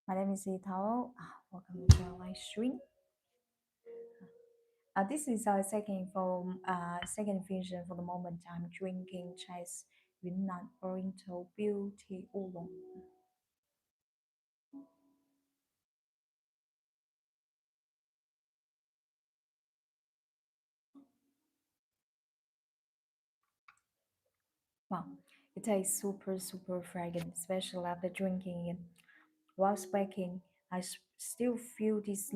My name is Itao. Welcome to our live stream. This is our second infusion for the moment. I'm drinking Chinese Yunnan Oriental Beauty Oolong. Wow, it tastes super fragrant, especially after drinking it. While speaking, still feel this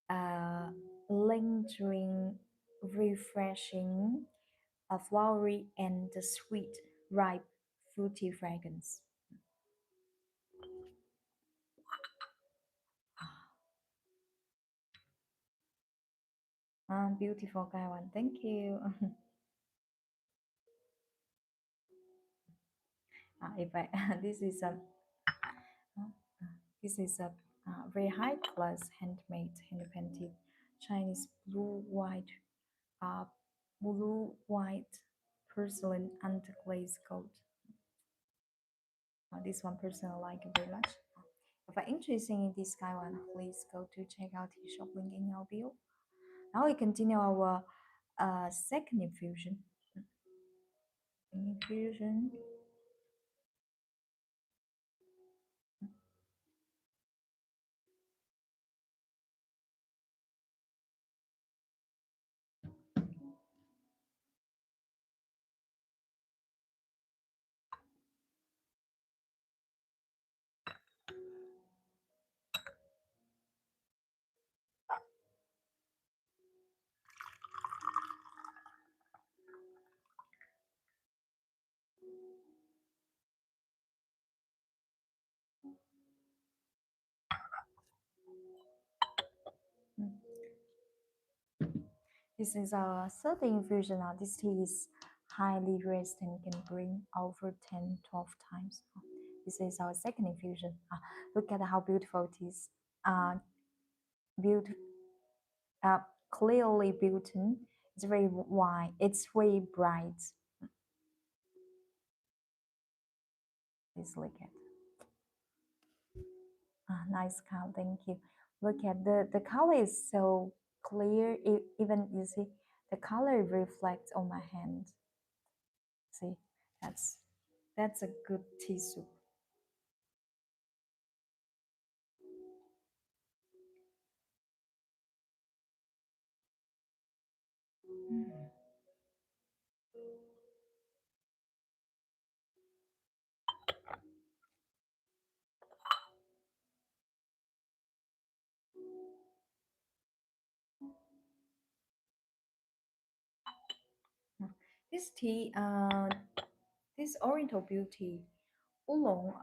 uh, lingering, refreshing, flowery and sweet, ripe, fruity fragrance. Beautiful guy one. Thank you. If I uh, this is a very high class handmade, hand painted Chinese uh, blue white porcelain and glaze gold. This one person I like very much. If you're interested in this guy one, please go to check out his shop link in our bio. Now we continue our second infusion. Infusion. This is our third infusion. This tea is highly raised and can bring over 10, 12 times. This is our second infusion. Look at how beautiful it is. Beautiful, clearly beaten. It's very white. It's very bright. Please look at. Nice color. Thank you. Look at the color is so clear. Even you see the color reflects on my hand. See, that's that's a good tea soup. Mm. This tea, this Oriental Beauty Oolong,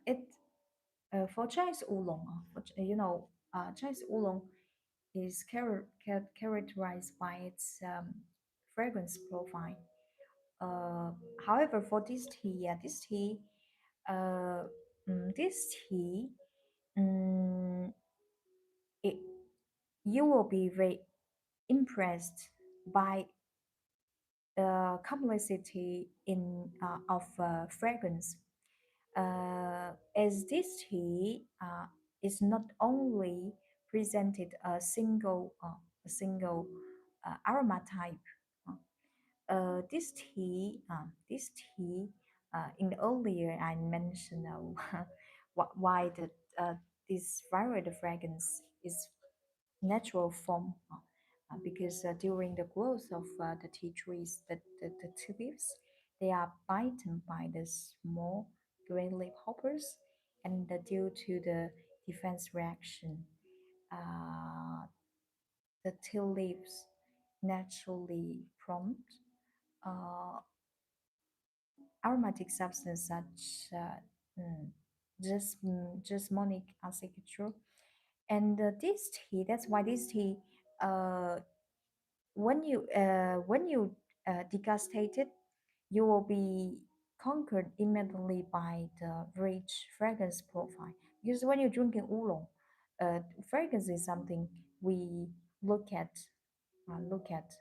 it for Chinese Oolong, Chinese Oolong is characterized by its fragrance profile. Uh, However, for this tea, uh, this tea, um, it, you will be very impressed by the complexity of fragrance. As this tea is not only presented a single aroma type. This tea, in the earlier I mentioned why this varied fragrance is natural form because during the growth of the tea trees, the tea leaves, they are bitten by the small green leafhoppers, and due to the defense reaction, uh, the tea leaves naturally prompt uh, aromatic substance such jasmonic secrete. And this tea, that's why this tea, uh, when you degustate it, you will be conquered immediately by the rich fragrance profile. Because when you're drinking oolong, fragrance is something we look at, look at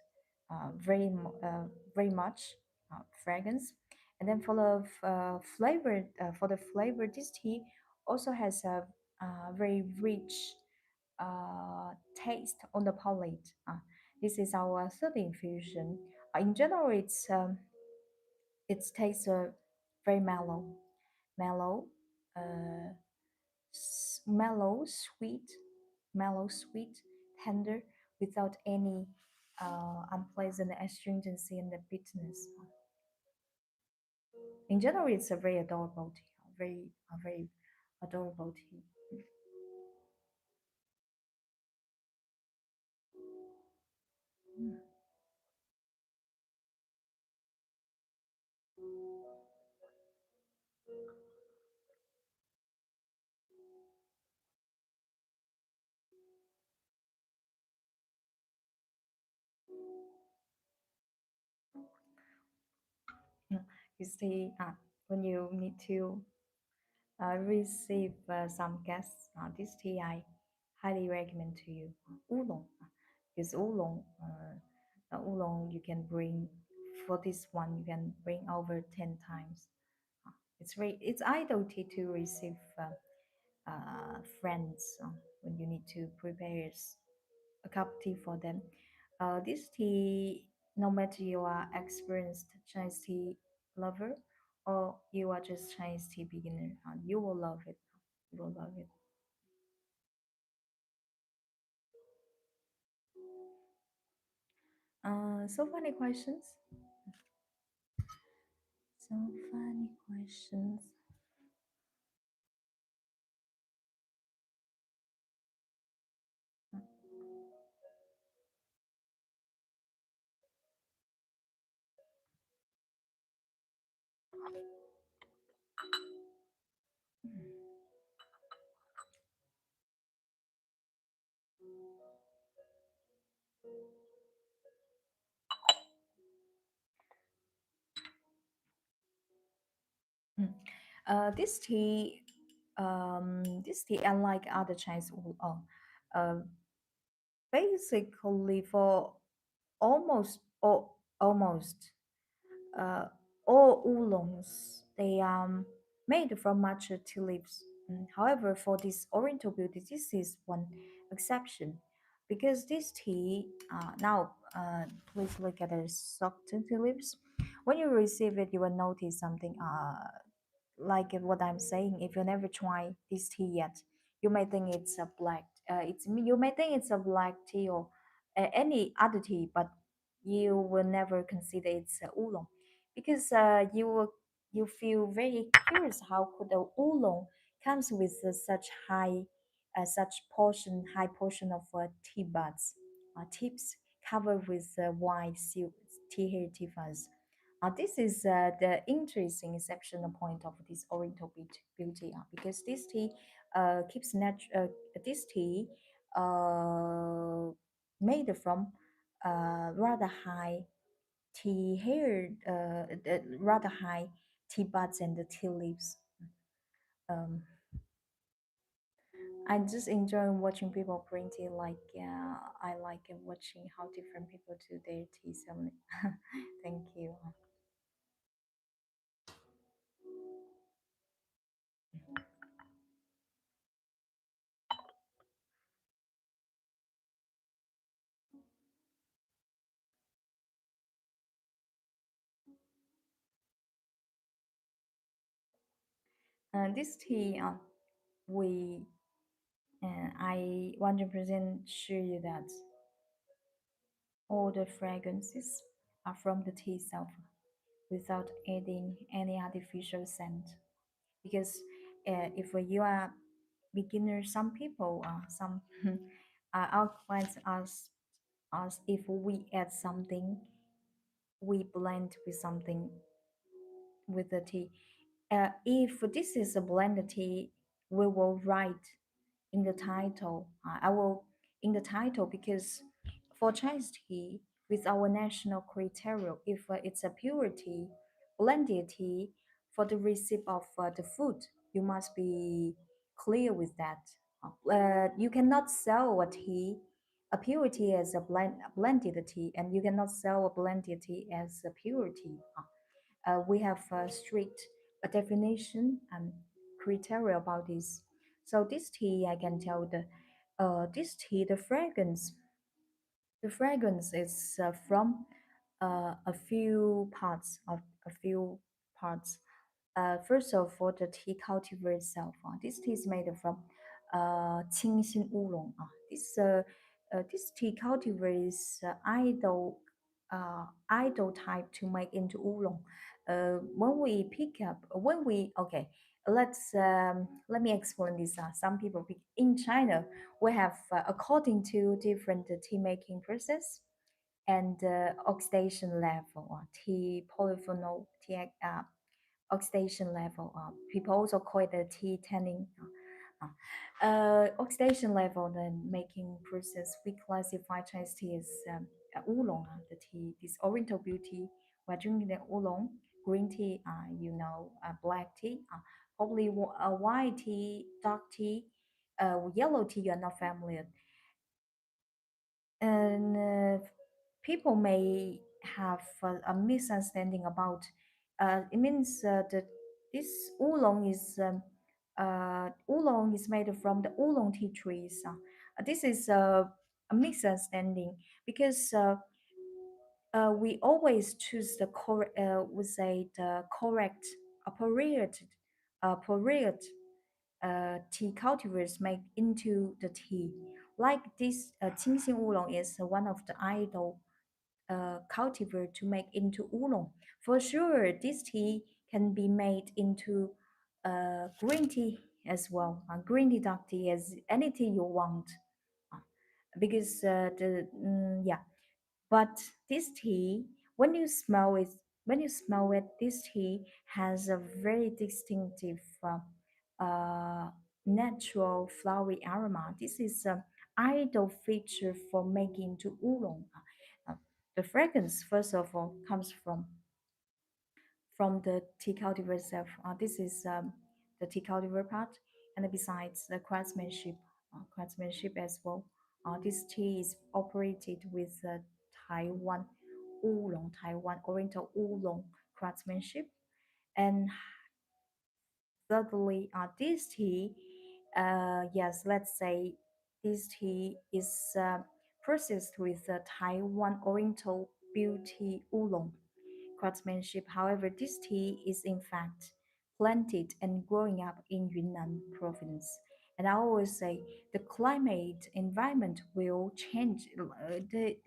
very much. fragrance. And then for the flavor, this tea also has a very rich taste on the palate. This is our third infusion. In general, it tastes very mellow, uh, mellow, sweet, tender, without any unpleasant astringency and the bitterness. In general, it's a very adorable tea, very adorable tea. Mm. You see, when you need to receive some guests, this tea I highly recommend to you. Oolong, because oolong you can bring for this one you can bring over 10 times. It's ideal tea to receive friends when you need to prepare a cup of tea for them. This tea, no matter you are experienced Chinese tea lover or you are just Chinese tea beginner, you will love it. You will love it. So funny questions. So funny questions. Mm. This tea, unlike other Chinese oolong, uh, basically for almost almost uh, all oolongs they made from matcha tea leaves. However, for this Oriental beauty, this is one exception because this tea now please look at the soft tea leaves. When you receive it, you will notice something like what I'm saying. If you never try this tea yet, you may think it's a black. You may think it's a black tea or any other tea, but you will never consider it's a oolong because you feel very curious how could a oolong comes with such high portion of tea buds tips covered with white silk tea hair tea fuzz. This is the interesting exceptional point of this Oriental beauty because this tea uh, made from rather high rather high tea buds and the tea leaves. Um, I just enjoy watching people bring tea. I like watching how different people do their tea ceremony. Thank you. This tea, we I 100% assure you that all the fragrances are from the tea itself without adding any artificial scent. Because if you are beginner, some people, some our clients ask us if we add something, we blend with something with the tea. If this is a blended tea, we will write in the title. I will in the title because for Chinese tea, with our national criteria, if it's a pure tea, blended tea, for the receipt of the food, you must be clear with that. You cannot sell a pure tea as a blended tea, and you cannot sell a blended tea as a pure tea. we have a strict definition and criteria about this. So this tea, I can tell this tea, the fragrance is from a few parts of a few parts. First of all, the tea cultivar itself. This tea is made from Qingxin Oolong. This tea cultivar is idle type to make into oolong. When we pick up, when we okay, let me explain this. Some people in China, we have according to different tea making process and oxidation level, tea polyphenol, tea oxidation level. People also call it the tea tanning. Oxidation level, the making process, we classify Chinese tea as oolong, the tea, this Oriental Beauty. We're drinking the oolong, green tea, black tea, probably white tea, dark tea, yellow tea, you're not familiar. And people may have a misunderstanding about it means that this oolong is made from the oolong tea trees. This is a misunderstanding because we always choose the correct we say the correct appropriate appropriate tea cultivars make into the tea. Like this, Qingxin Oolong is one of the idol cultivar to make into oolong. For sure, this tea can be made into green tea as well. Green tea, dark tea, as any tea you want. Uh, because yeah, but this tea, when you smell it, this tea has a very distinctive, natural flowery aroma. This is an ideal feature for making to oolong. Uh, the fragrance, first of all, comes from the tea cultivar itself. This is the tea cultivar part, and besides the craftsmanship as well. This tea is operated with Taiwan Taiwan Oriental Oolong craftsmanship, and thirdly, this tea, yes, let's say this tea is processed with Taiwan Oriental Beauty Oolong craftsmanship. However, this tea is in fact planted and growing up in Yunnan province. And I always say the climate environment will change.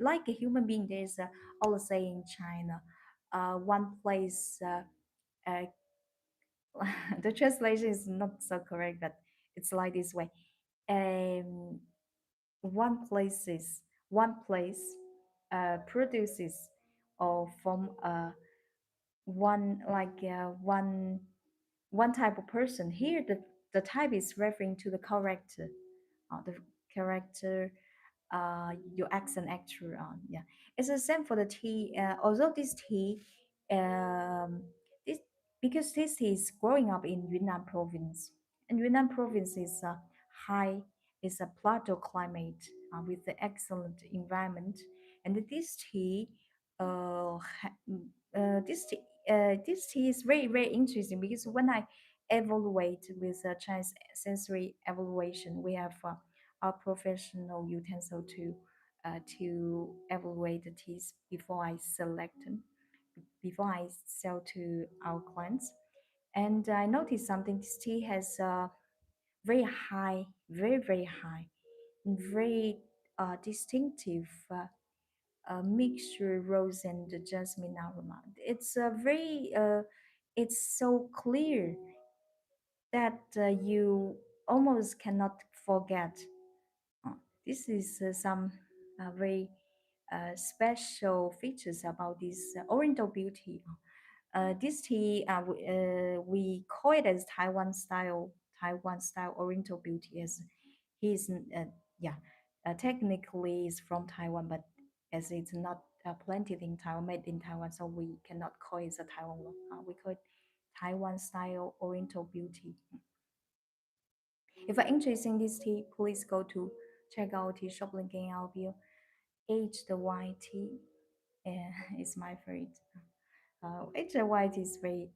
Like a human being, there's always say in China, one place. Uh, the translation is not so correct, but it's like this way. Um, one place produces or from one type of person. Here the type is referring to the character, the character, your accent actor on. Yeah, it's the same for the tea. Although this tea, this because this tea is growing up in Yunnan province, and Yunnan province is a high is a plateau climate with the excellent environment, and this tea, this tea is very very interesting because when I evaluate with Chinese sensory evaluation, we have a professional utensil to evaluate the teas before I select them, before I sell to our clients. And I noticed something. This tea has very high, very very high, very distinctive mixture rose and jasmine aroma. It's a very it's so clear that you almost cannot forget. Uh, this is some very special features about this Oriental Beauty. This tea, we call it as Taiwan style Oriental Beauty. As he's yeah, technically is from Taiwan, but as it's not planted in Taiwan, made in Taiwan, so we cannot call it a Taiwan one. We call it Taiwan style Oriental Beauty. If you're interested in this tea, please go to check out tea shop link in our bio. Aged white tea is my favorite. Extra white is very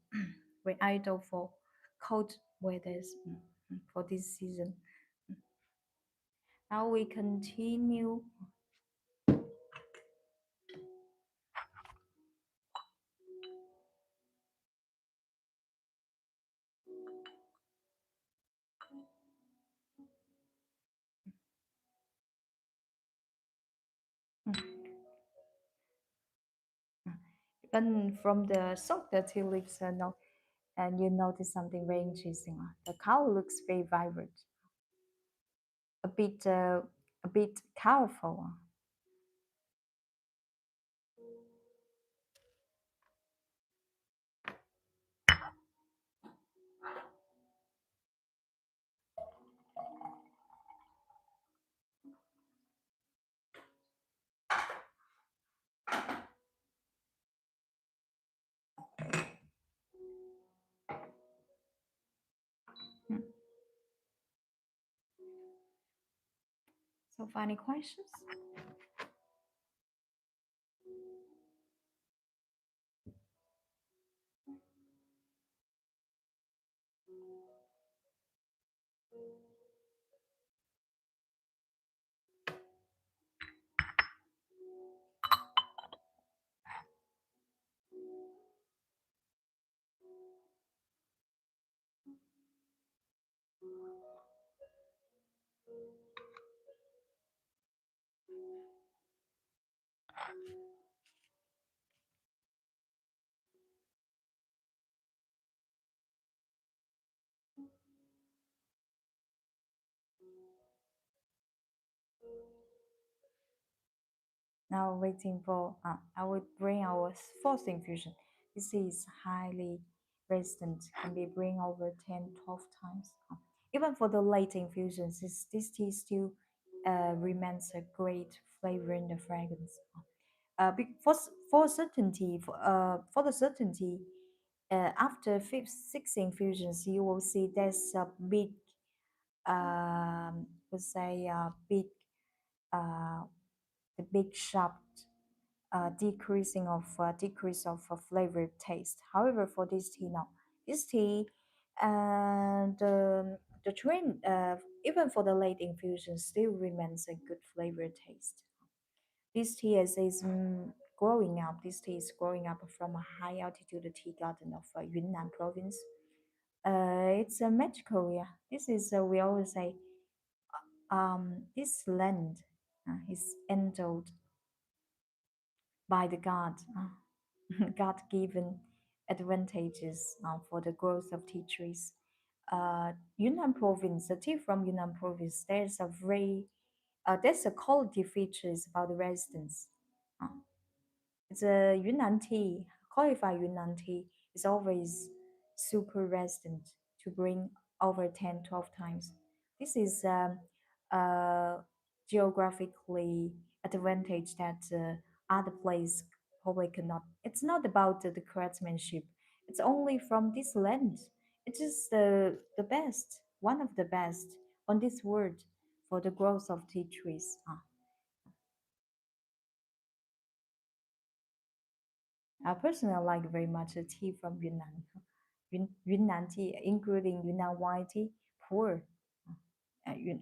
very ideal for cold weathers for this season. Now we continue. Even from the soak the tea leaves, no, and you notice something very interesting. The color looks very vibrant, a bit, a bit colorful. Hmm. So, funny questions? Now waiting for, I will bring our fourth infusion. This is highly resistant, can be bring over 10, 12 times. Even for the late infusions, this tea still remains a great flavor in the fragrance. For certainty, for the certainty, after fifth, six infusions, you will see there's a big, let's say, big, uh, the big sharp decrease of flavor taste. However, for this tea now, this tea and the trend, even for the late infusion, still remains a good flavor taste. This tea is growing up. This tea is growing up from a high altitude tea garden of Yunnan province. It's a magical, yeah. This is we always say this land is endowed by the god, God given advantages for the growth of tea trees. Yunnan province, the tea from Yunnan province, there's a quality features about the residents. Uh, it's a Yunnan tea, qualified Yunnan tea is always super resident to bring over 10, 12 times. This is geographically advantage that other place probably cannot. It's not about the craftsmanship. It's only from this land. It is the best, one of the best on this world for the growth of tea trees. I personally like very much the tea from Yunnan. Yunnan tea, including Yunnan white tea, pu'er,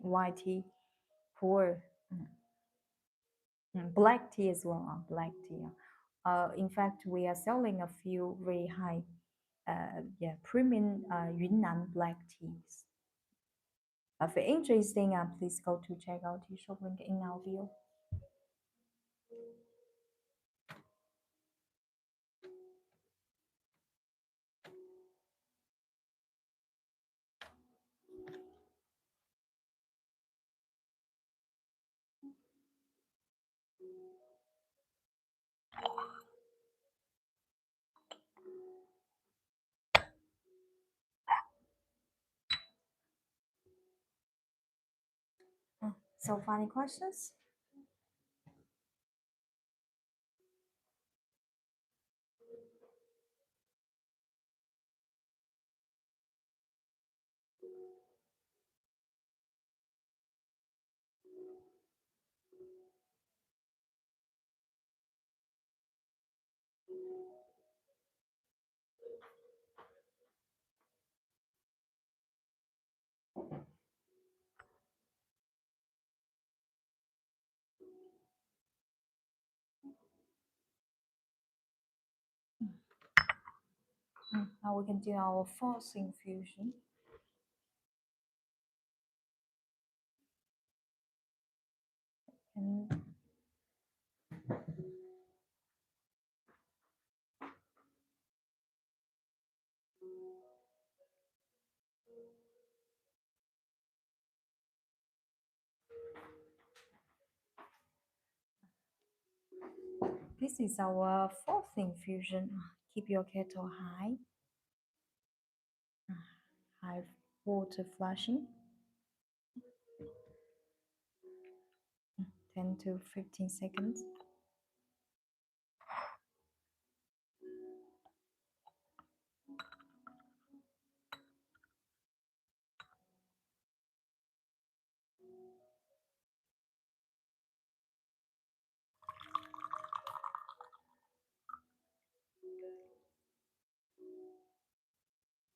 white tea, pu'er, black tea as well, black tea. In fact, we are selling a few very high, yeah, premium Yunnan black teas. If interesting, please go to check out tea shop link in our bio. So, funny questions? Now we can do our fourth infusion. And this is our fourth infusion. Keep your kettle high. High water flushing. 10 to 15 seconds.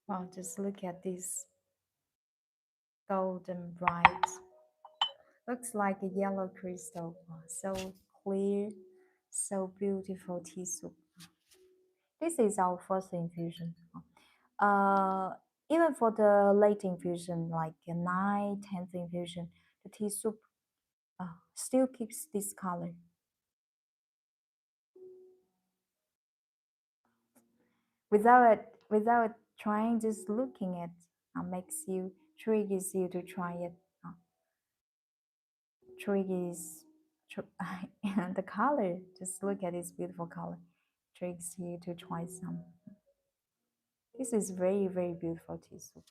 Wow, just look at this golden bright. Looks like a yellow crystal. So clear, so beautiful tea soup. This is our first infusion. Uh, Even for the late infusion, like a 9th, 10th infusion, the tea soup still keeps this color. Without trying, just looking at makes you triggers you to try it. Triggers the color. Just look at this beautiful color. Triggers you to try some. This is very very beautiful tea soup.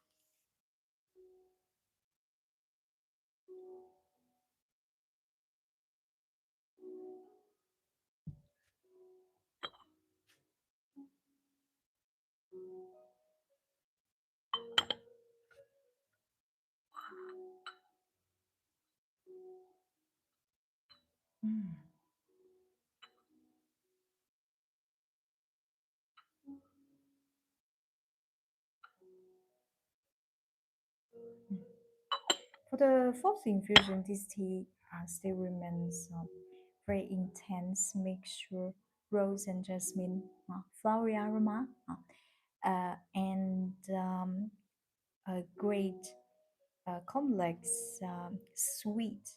Mm. For the fourth infusion, this tea still remains very intense mixture, rose and jasmine, flowery aroma, and a great complex, sweet,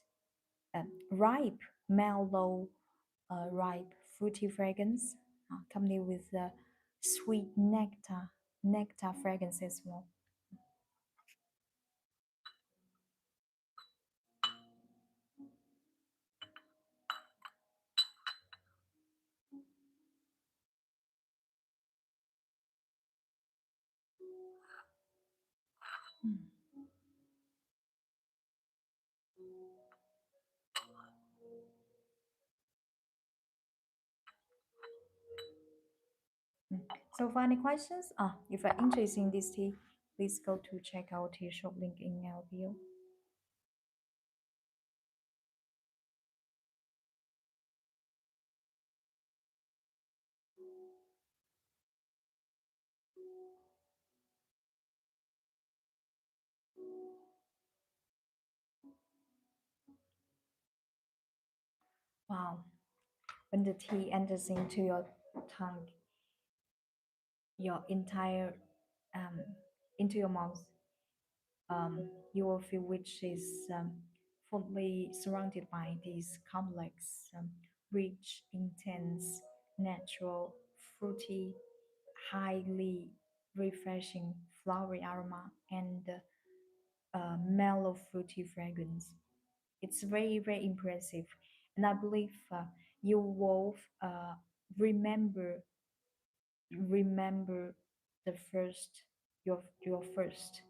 ripe, mellow, ripe, fruity fragrance, accompanied with sweet nectar fragrance as well. Mm. Mm. So for any questions, if you're interested in this tea, please go to check our tea shop link in our bio. Wow, when the tea enters into your tongue, your entire um, into your mouth, you will feel which is fully surrounded by this complex, rich, intense, natural, fruity, highly refreshing flowery aroma and mellow fruity fragrance. It's very, very impressive. And I believe you will remember remember the first your first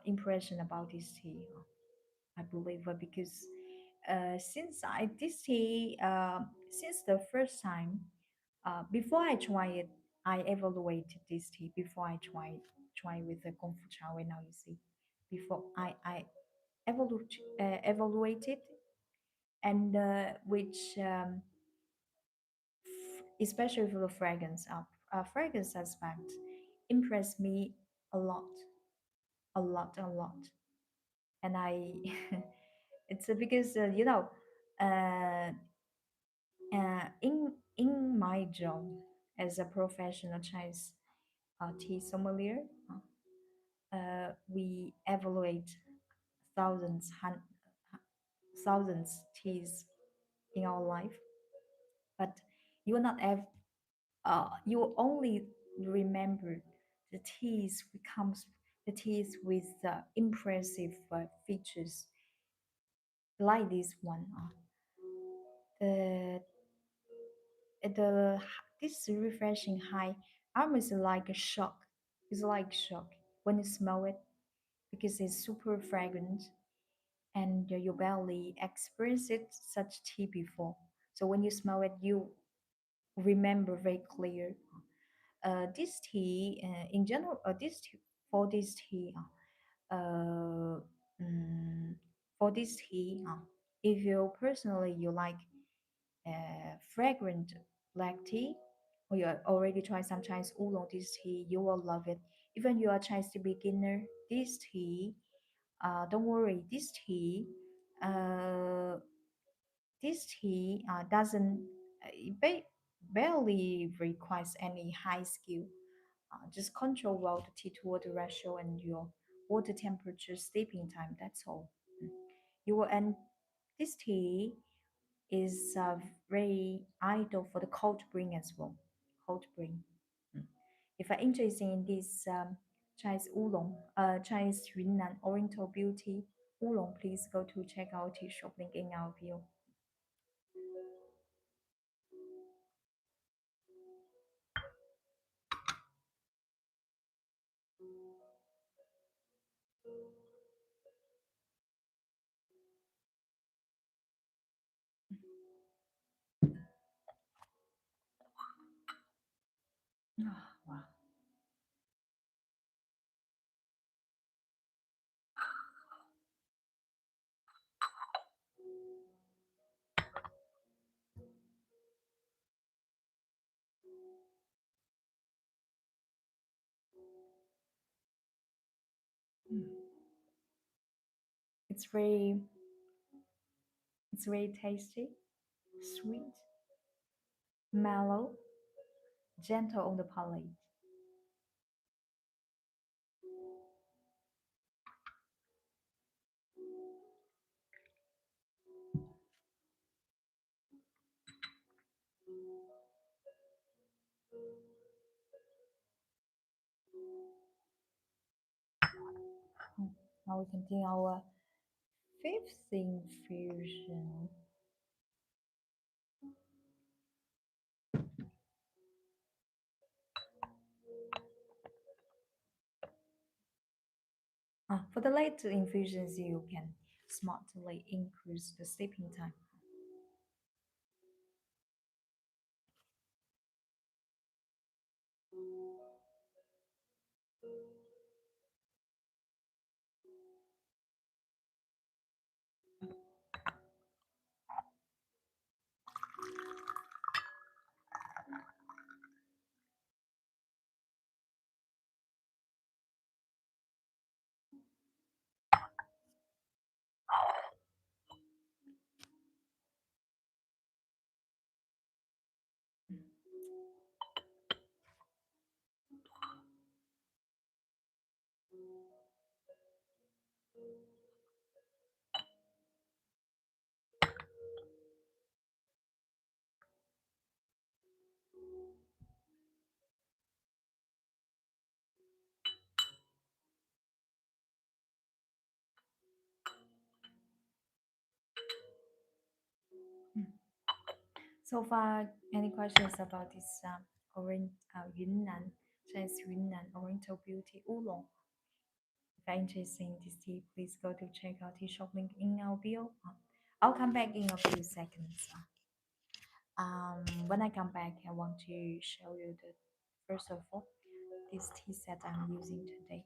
impression about this tea. I believe because since I this tea since the first time before I try it, I evaluated this tea before I try with the Kung Fu Cha. Now you see, before I evaluated and which especially for the fragrance fragrance aspect impressed me a lot, a lot. And I it's because uh, in my job as a professional Chinese tea sommelier, we evaluate thousands, thousands teas in our life, but you will not have, you will only remember the teas becomes the teas with impressive features like this one. The the this refreshing high aroma is like a shock. It's like shock when you smell it because it's super fragrant and you barely experienced it such tea before. So when you smell it, you remember very clear. This tea, in general, for this tea, mm, for this tea, if you personally you like fragrant black tea, or you already tried some Chinese oolong this tea, you will love it. Even you are Chinese tea beginner, this tea, don't worry, uh, this tea doesn't it barely requires any high skill. Just control well the tea to water ratio and your water temperature, steeping time. That's all. Mm. You will end this tea is very ideal for the cold spring as well. Cold spring. Mm. If you're interested in this Chinese oolong, Chinese Yunnan Oriental Beauty Oolong, please go to check out tea shop link in our bio. Ah, wow. Mm. It's very, it's very tasty, sweet, mellow, gentle on the palate. Mm. Now we continue our fifth infusion. For the later infusions, you can smartly increase the sleeping time. Mm. So far, any questions about this Yunnan, Chinese Yunnan Oriental Beauty Oolong? If you're interested in this tea, please go to check out the shop link in our bio. I'll come back in a few seconds. When I come back, I want to show you the first of all this tea set I'm using today.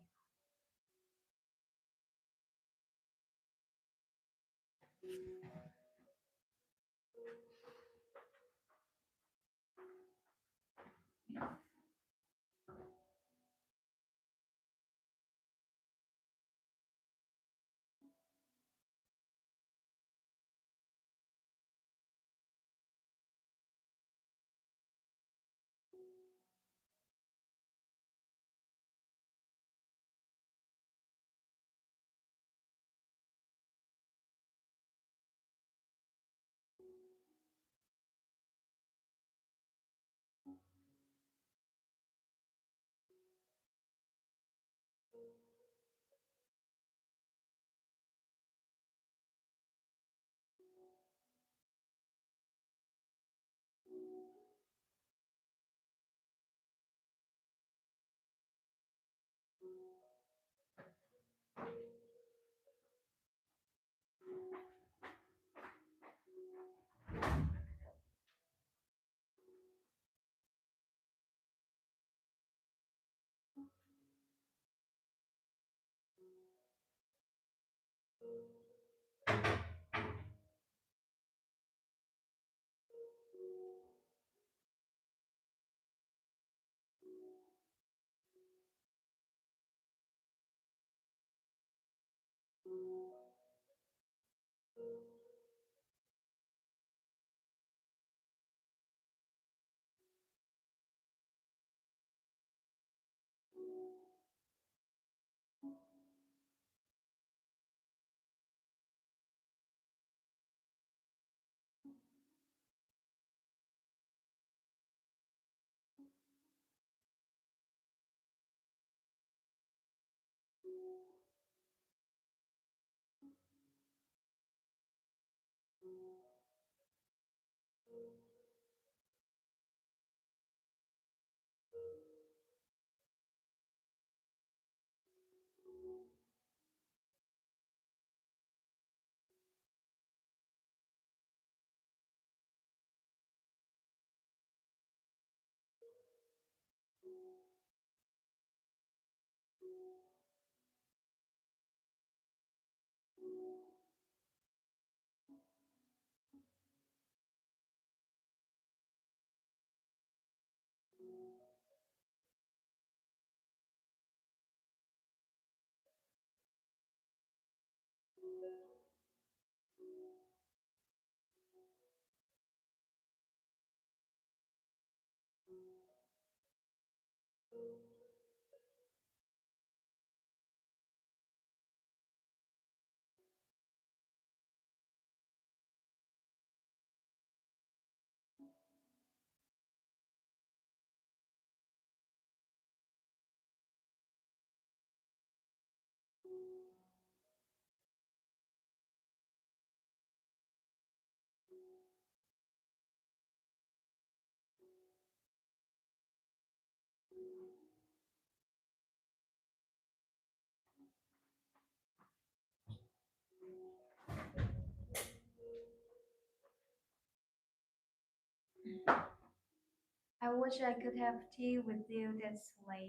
I wish I could have tea with you. That's why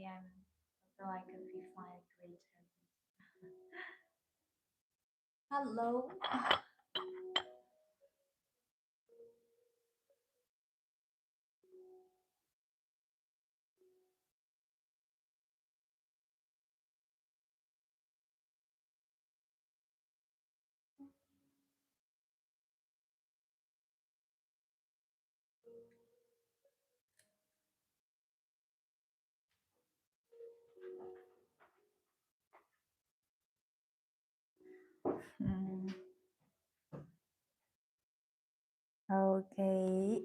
so I could be fine great. Hello. Mm, okay.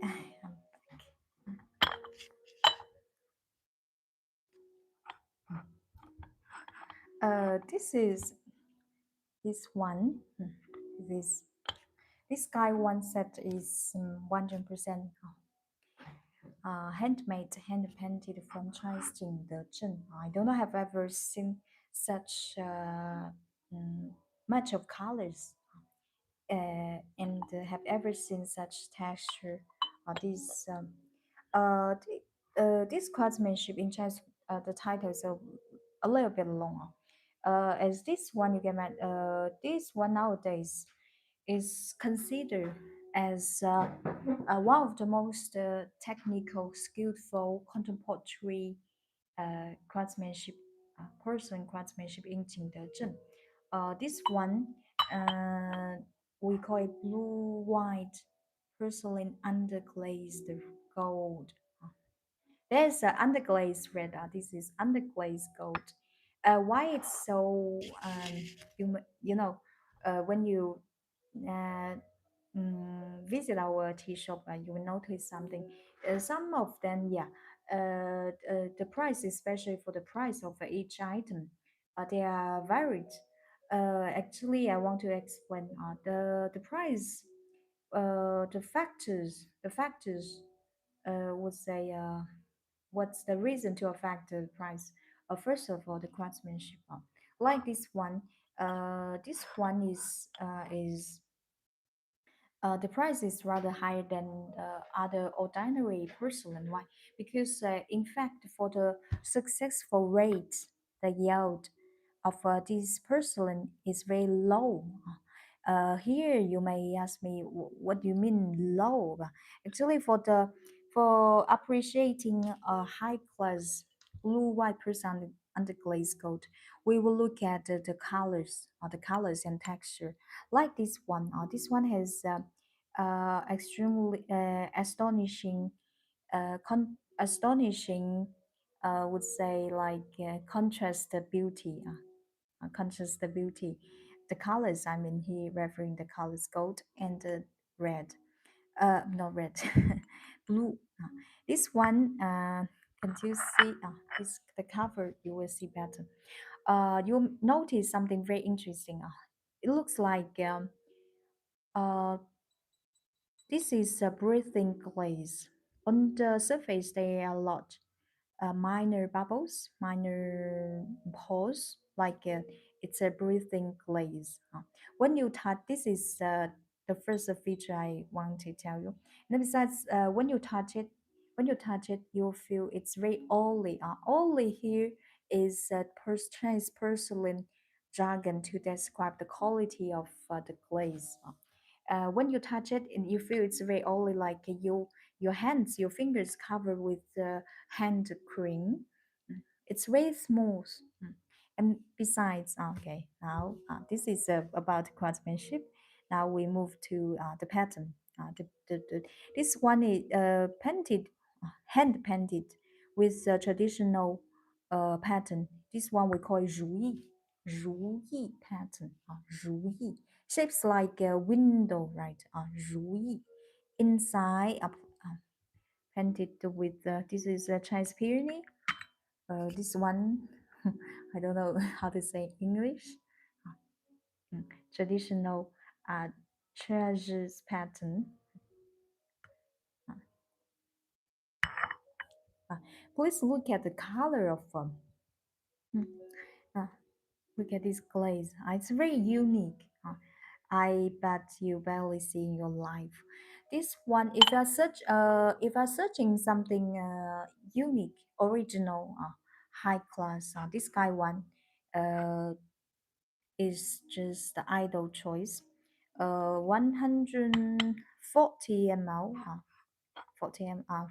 This is this one. This this guy one set is 100% handmade, hand painted from Chinese Jing. I don't know have ever seen such mm, much of colors and have ever seen such texture. This this craftsmanship in Chinese, the title is a little bit long. As this one you can this one nowadays is considered as one of the most technical, skillful contemporary craftsmanship, porcelain craftsmanship in Jingdezhen. This one, uh, we call it blue white porcelain underglazed gold. There's underglazed red. This is underglazed gold. Why it's so you know when you uh, visit our tea shop, you will notice something. Some of them, yeah, the price, especially for the price of each item, they are varied. Actually, I want to explain the price, the factors would say what's the reason to affect the price. First of all, the craftsmanship. Like this one is the price is rather higher than other ordinary porcelain. Why? Because in fact, for the successful rate, the yield of this porcelain is very low. Here you may ask me, what do you mean low? Actually, for appreciating a high class blue white porcelain under glaze gold, we will look at the colors, the colors and texture. Like this one, this one has extremely astonishing, astonishing, would say like contrast beauty, contrast beauty. The colors I mean here referring the colors gold and red, not red, blue. This one, can you see? This the cover you will see better. You notice something very interesting. It looks like uh, this is a breathing glaze. On the surface, there are a lot minor bubbles, minor pores, like it's a breathing glaze. When you touch, this is the first feature I want to tell you. And besides, when you touch it, you feel it's very oily. Oily here is Chinese porcelain jargon to describe the quality of the glaze. When you touch it and you feel it's very oily, like your hands, your fingers covered with hand cream. It's very smooth. And besides, okay, now this is about craftsmanship. Now we move to the pattern. This one is painted, hand painted with a traditional pattern. This one we call 如意 pattern. 如意 shapes like a window, right? 如意 inside up painted with this is a Chinese peony. This one I don't know how to say English. Traditional uh, treasures pattern. Uh, Please look at the color of mm, uh, look at this glaze. It's very unique. I bet you barely see in your life. This one, if you're searching something unique, original, high class, this guy one, uh, is just the ideal choice. 140 ml, 40 ml,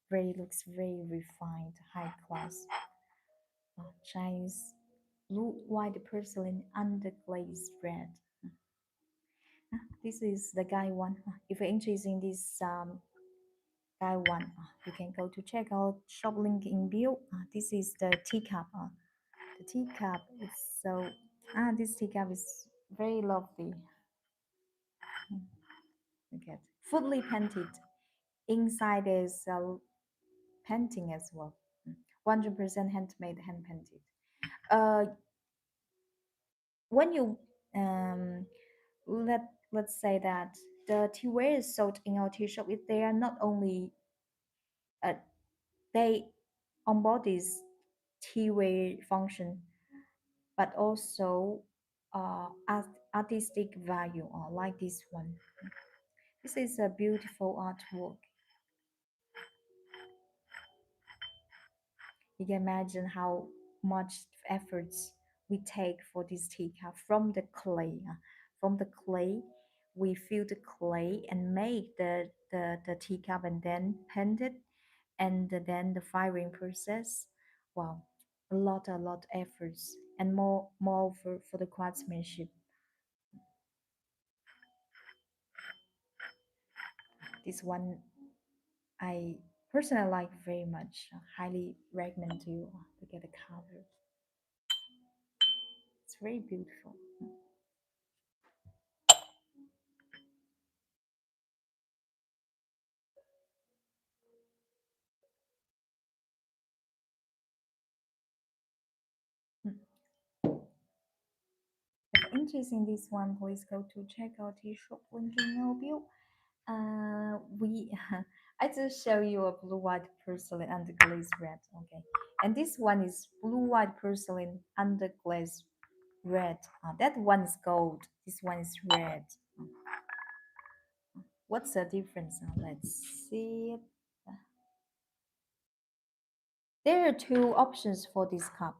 very looks very refined, high class. Chinese blue white porcelain underglaze red. This is the guy one. If you're interested in this guy one, you can go to check out shop link in bio. This is the teacup. The teacup is so this teacup is very lovely. Look at fully painted. Inside is painting as well. 100% handmade, hand painted. Uh, when you um let's say that the teaware is sold in our tea shop, if they are not only uh, they embodies teaware function, but also artistic value, like this one. This is a beautiful artwork. You can imagine how much efforts we take for this teacup from the clay. From the clay, we fill the clay and make the teacup and then paint it and then the firing process. Wow, a lot efforts and more for the craftsmanship. This one I personally like very much. Highly recommend to you to get the color. It's very beautiful. Mm. If you're interested in this one, please go to check out the shop link in our bio. We I just show you a blue white porcelain under glaze red. Okay, and this one is blue white porcelain under glaze red. That one is gold. This one is red. What's the difference? Let's see it. There are two options for this cup.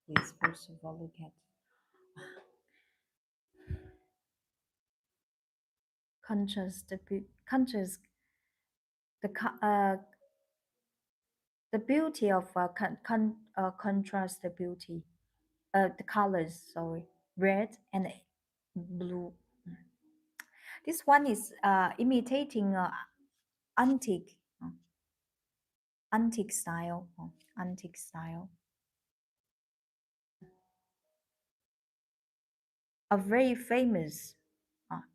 Please first of all look at contrast the the beauty of contrast the beauty the colors, sorry, red and blue. This one is imitating antique antique style, antique style, a very famous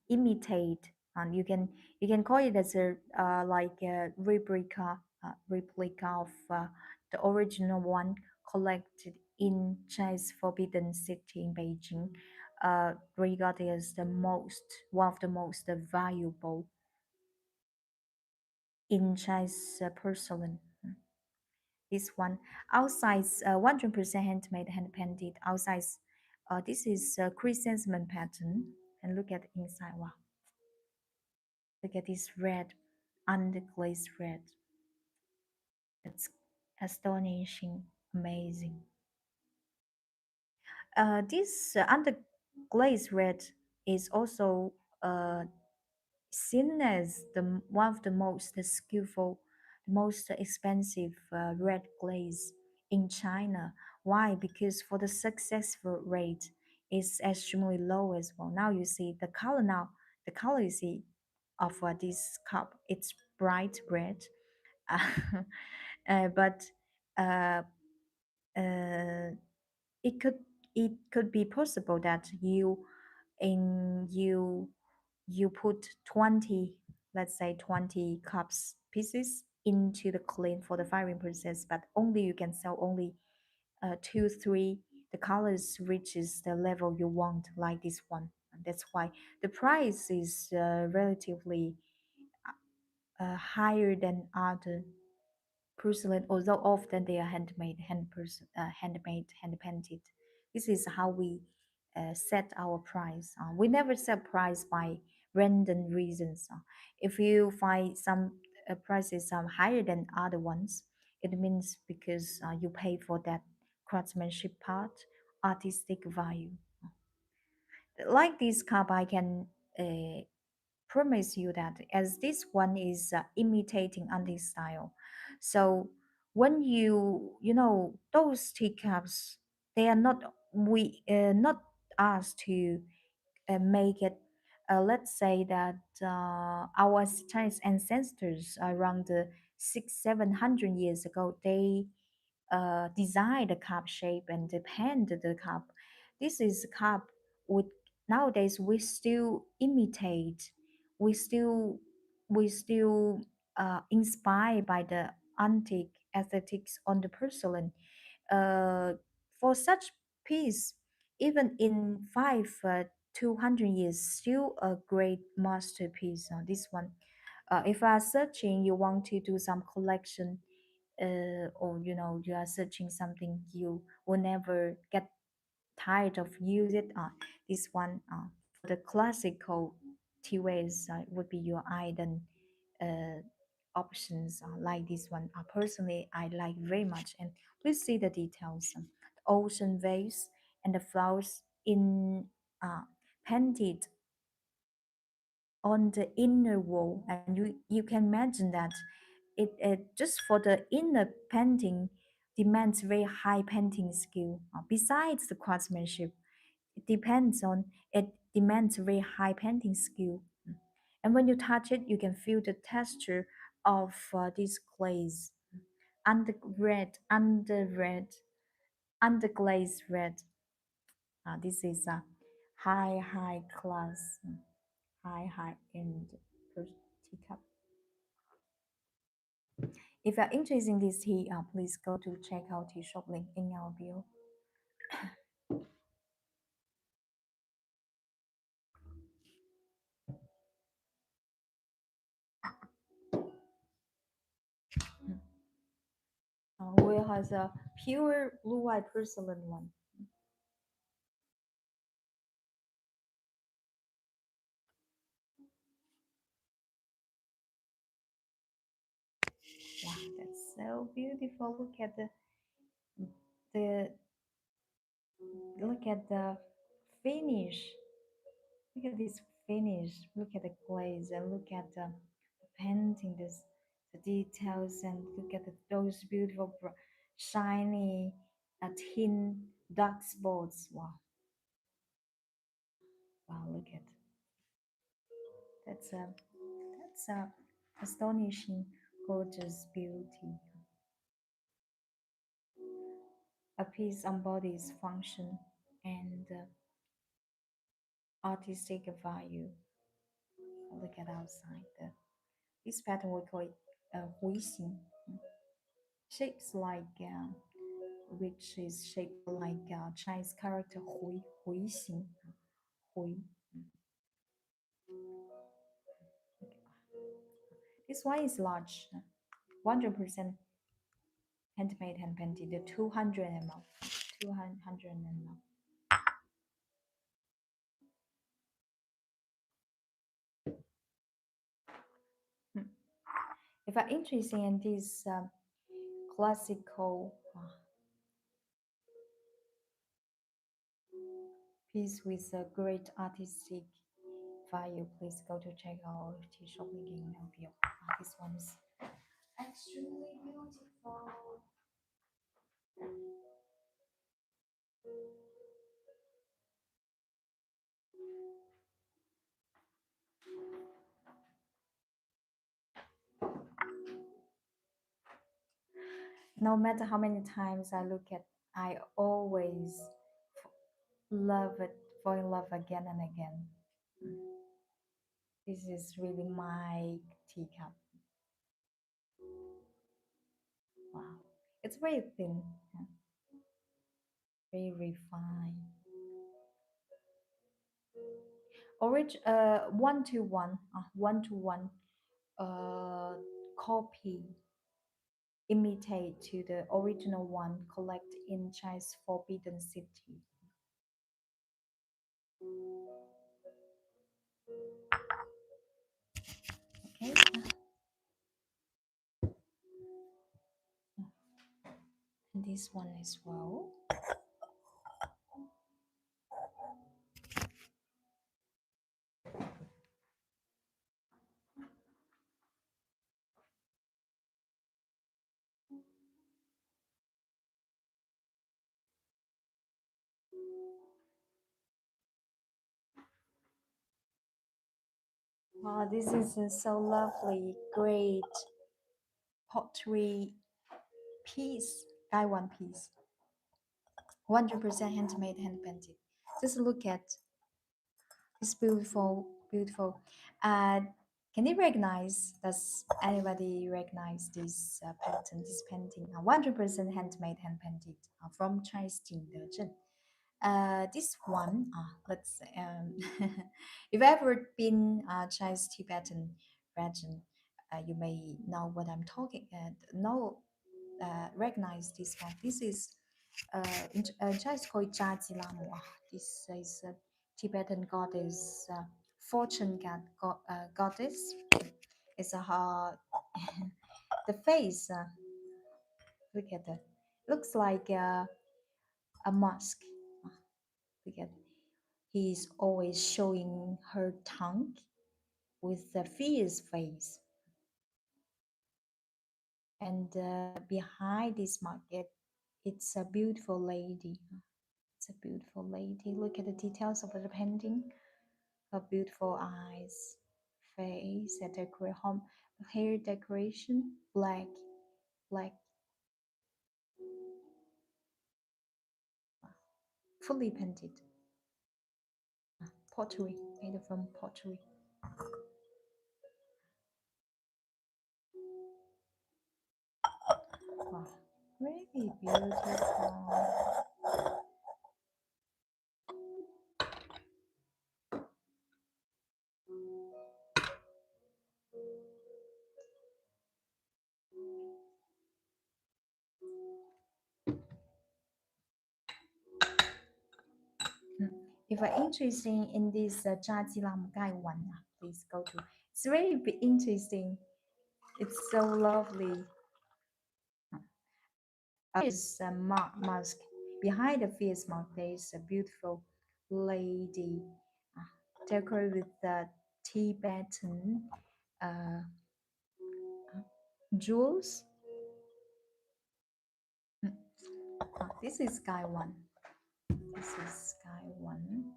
imitate, and you can call it as a like a replica of the original one collected in China's Forbidden City in Beijing, regarded as the most one of the most valuable in Chinese porcelain. This one outside 100% handmade, hand painted. Outside, this is a chrysanthemum pattern, and look at the inside. Wow, look at this red, underglazed red. It's astonishing, amazing. This underglazed red is also uh, seen as one of the most skillful, most expensive red glaze in China. Why? Because for the successful rate is extremely low as well. Now you see the color now, the color you see of this cup, it's bright red. But uh, uh, it could it could be possible that in you put 20, let's say 20 cups pieces into the clean for the firing process, but only you can sell only two three the colors reaches the level you want, like this one. And that's why the price is relatively higher than other porcelain, although often they are handmade, hand painted. This is how we set our price. We never set price by random reasons. If you find some prices higher than other ones, it means because you pay for that craftsmanship part, artistic value. Like this cup, I can uh, promise you that as this one is imitating antique style, so when you know those teacups, they are not not asked to make it. Let's say that our Chinese ancestors around the 600-700 years ago, they design the cup shape and the paint the cup. This is a cup with nowadays we still imitate, we still inspired by the antique aesthetics on the porcelain. For such piece, even in 200 years, still a great masterpiece. This one, if you are searching, you want to do some collection, or you are searching something you will never get tired of using, this one for the classical TVs would be your ideal uh, options, like this one. Personally, I like very much. And please see the details, the ocean waves and the flowers in painted on the inner wall, and you can imagine that it just for the inner painting demands very high painting skill. Besides the craftsmanship, it depends on it demands very high painting skill. And when you touch it, you can feel the texture of these glaze, under red, under glaze red. This is a high class, high end teacup. If you're interested in this tea, please go to check out tea shop link in our bio. We has a pure blue white porcelain one. Wow, that's so beautiful. The look at the finish. Look at this finish. Look at the glaze and look at the painting. This the details and look at those beautiful shiny, thin dark spots. Wow, wow! Look at that's a astonishing, gorgeous beauty. A piece embodies function and artistic value. Look at outside. This pattern we call it 弧形, shapes like which is shaped like Chinese character 回形, 回. This one is large, 100% handmade hand painted, the 200 ml, 200 ml. Hmm. If you're interested in this classical piece with a great artistic value, please go to check out tea shop link in our bio. This one is extremely beautiful. No matter how many times I look at, I always love it, fall in love again and again. Mm. This is really my teacup. Wow, it's very thin, very refined. One to one, uh, copy, imitate to the original one, collect in China's Forbidden City. Okay, and this one as well. Wow, this is so lovely, great pottery piece, guy one piece, 100% handmade, hand painted. Just look at this beautiful, beautiful. Uh, can you recognize? Does anybody recognize this pattern, this painting? 100% handmade, hand painted from Chinese Jingdezhen. This one, let's say, if ever been Chinese Tibetan region, you may know what I'm talking. Know, recognize this one. This is in Chinese called Jajilamu. This is a Tibetan goddess, fortune goddess. It's a the face. Look at that. Looks like a mask. Look at. He's always showing her tongue with a fierce face. And behind this market, it's a beautiful lady. It's a beautiful lady. Look at the details of the painting. Her beautiful eyes, face, and home hair decoration, black, black, fully painted. Pottery, made from pottery. Wow, really beautiful. Mm. If you're interested in this Jaji Lam Gai one, please go to. It's very interesting. It's so lovely. Is a mask. Behind the face mask, there is a beautiful lady decorated with the Tibetan uh, jewels. Mm. This is sky one. This is sky one.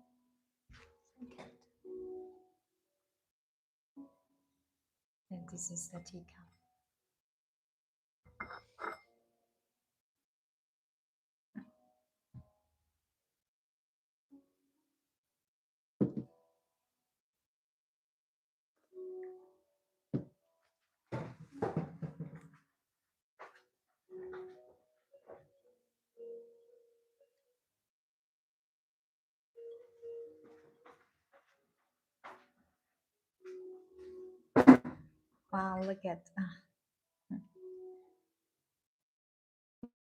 And this is the teacup. Wow, look at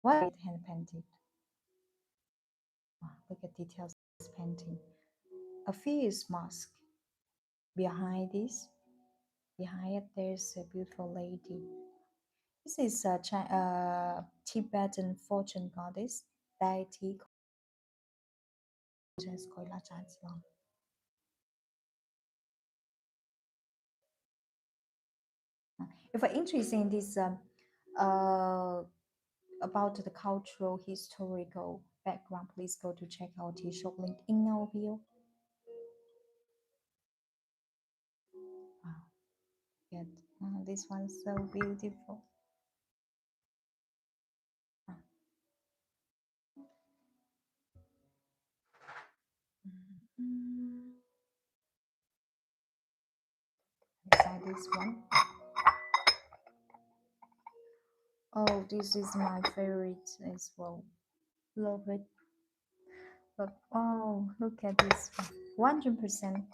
what hand painted. Wow, look at details of this painting. A fierce mask. Behind this, behind it, there's a beautiful lady. This is a Tibetan fortune goddess, deity called Jasmine. If you're interested in this uh, about the cultural historical background, please go to check out the shop link in our bio. Wow, good. This one's so beautiful. Mm. Beside this one. Oh, this is my favorite as well. Love it. But oh, look at this one. 100%.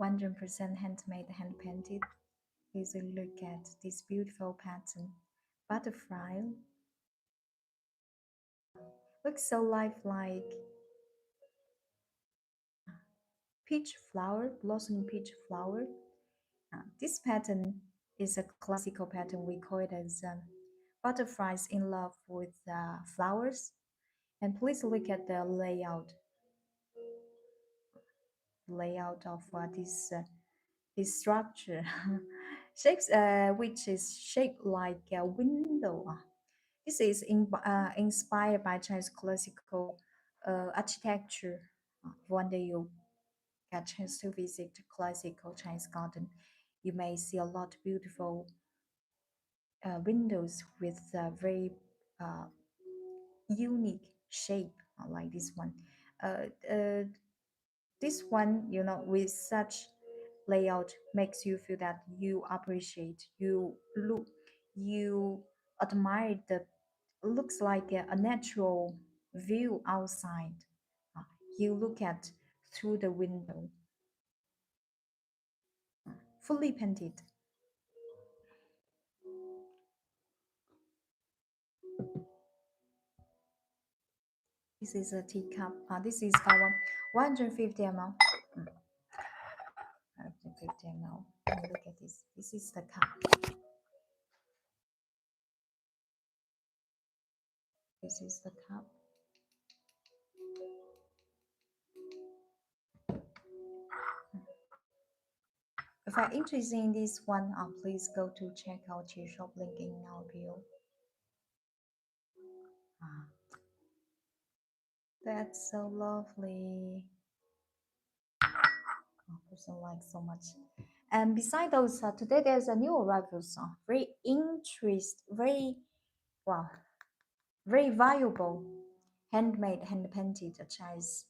100% handmade, hand painted. Please look at this beautiful pattern. Butterfly looks so lifelike. Peach flower, blossom peach flower. This pattern is a classical pattern. We call it as butterflies in love with flowers. And please look at the layout of this structure. Shapes, which is shaped like a window. This is inspired by Chinese classical architecture. One day you get a chance to visit classical Chinese garden, you may see a lot of beautiful windows with very uh, unique shape like this one. Uh, uh, this one, with such layout makes you feel that you appreciate, you admire the looks like a natural view outside. Uh, you look at through the window, fully painted. This is a teacup. This is our 150 ml. 150 ml. Look at this. This is the cup. This is the cup. If you're interested in this one, please go to check out your shop link in our bio. Ah, that's so lovely. Person likes so much. And beside those, today there's a new arrival song. Very interest, very wow, very valuable, handmade, hand painted Chinese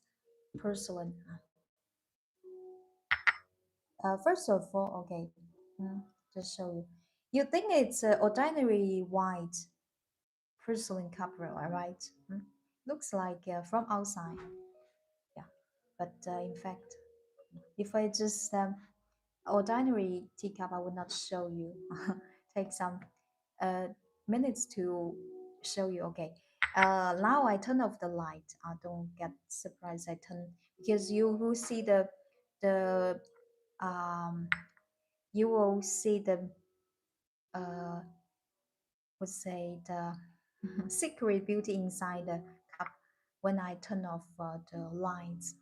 porcelain. First of all, okay, just show you. You think it's ordinary white porcelain cup, right? Looks like from outside, yeah. But in fact, if I just ordinary teacup, I would not show you. Take some uh, minutes to show you. Okay. Now I turn off the light. Don't get surprised. I turn because you will see the um you will see the uh would say the secret beauty inside the cup when I turn off the lights.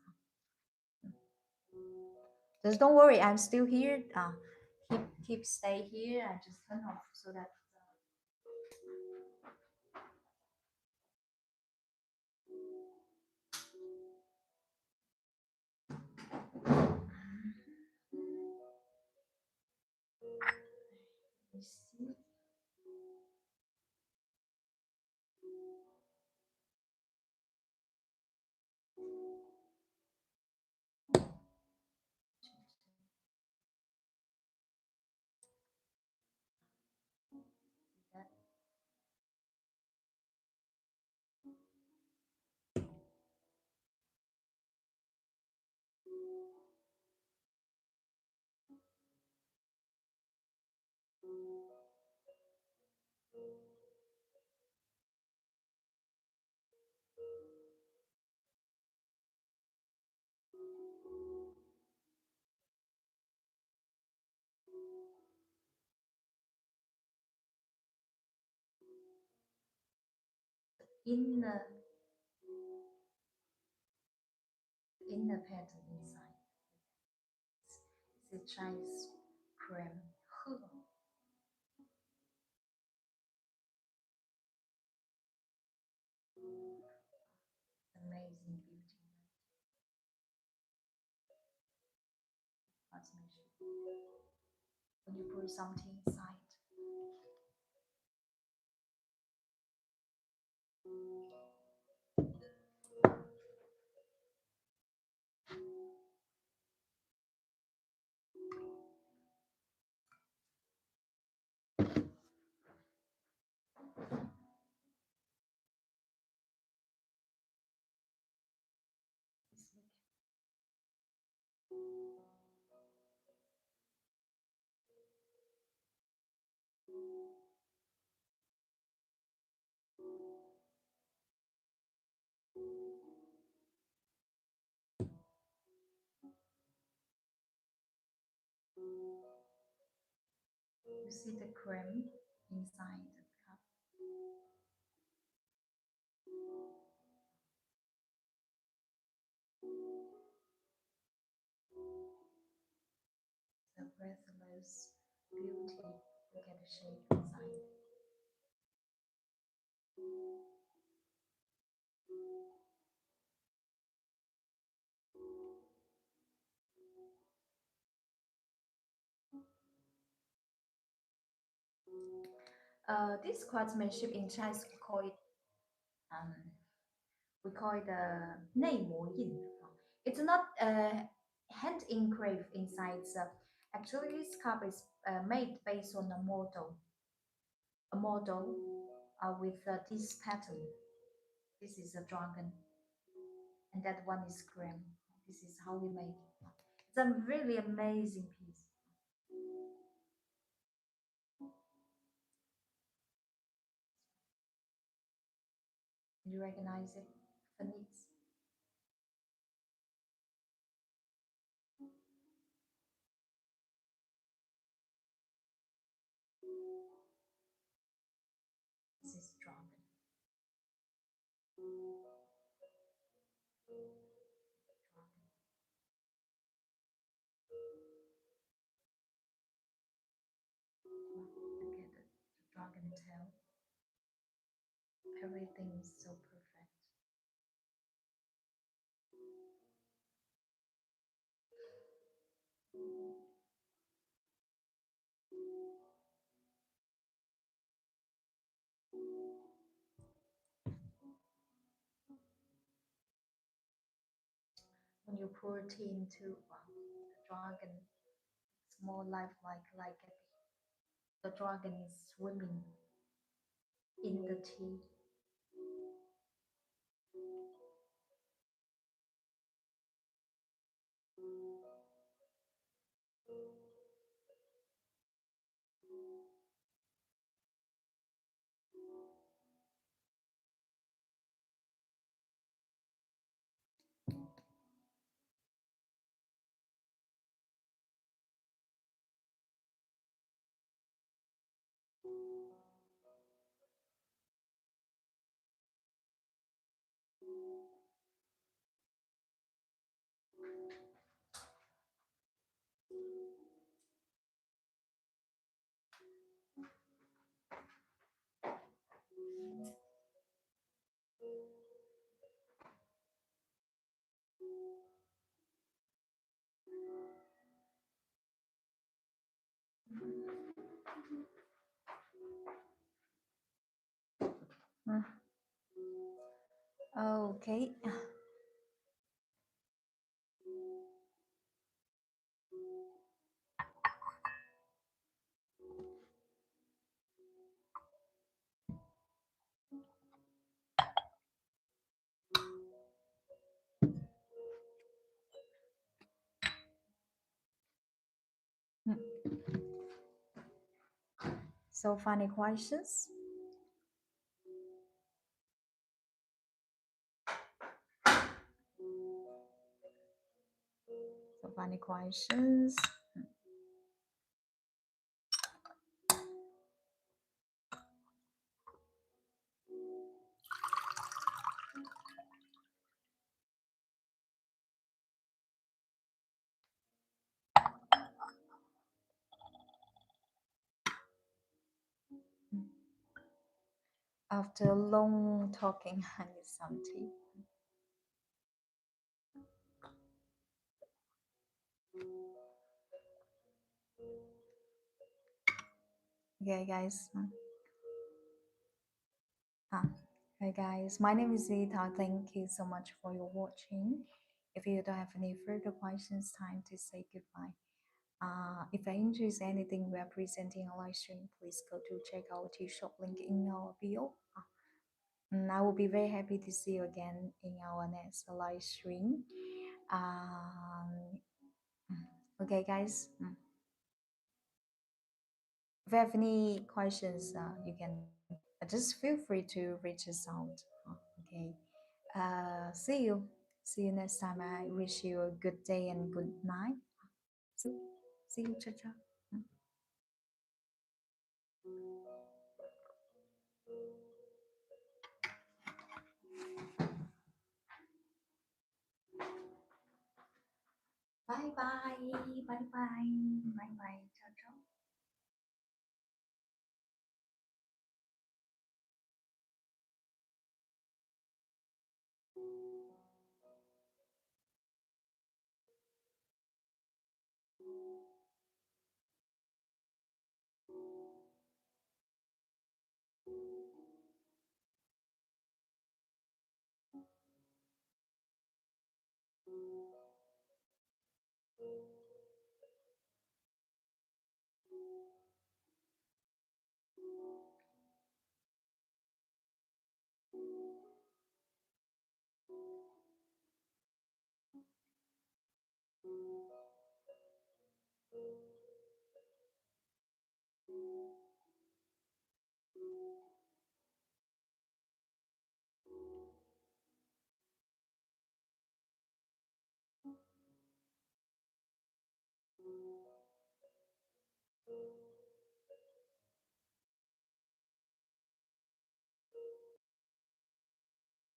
Just don't worry, I'm still here. Keep stay here. I just turn off so that you see. That inner inner pattern inside. It's a Chinese cream. Amazing beauty. Let's make sure. When you put something inside, see the cream inside the cup. The breathless beauty. Look at the shade inside. This craftsmanship in Chinese um, we call it 内模印. It's not hand engraved inside. Actually, this cup is made based on a model with this pattern. This is a dragon, and that one is cream. This is how we make it. It's a really amazing piece. You recognize it? Phoenix. This is dragon. Dragon. Look at the dragon tail. Everything is so perfect. When you pour tea into the dragon, it's more like the dragon is swimming in the tea. Mm. Okay. Mm. So funny questions. So funny questions. Mm. After long talking, I need some tea. Okay, guys. Ah, Hi guys, my name is Zita. Thank you so much for your watching. If you don't have any further questions, time to say goodbye. If I interest anything we are presenting on live stream, please go to check our tea shop link in our bio. And I will be very happy to see you again in our next live stream. Um, okay, guys. If you have any questions, you can just feel free to reach us out. Okay. See you. See you next time. I wish you a good day and good night. See you. See you. Ciao, ciao. Bye bye, bye bye, bye bye, ciao ciao.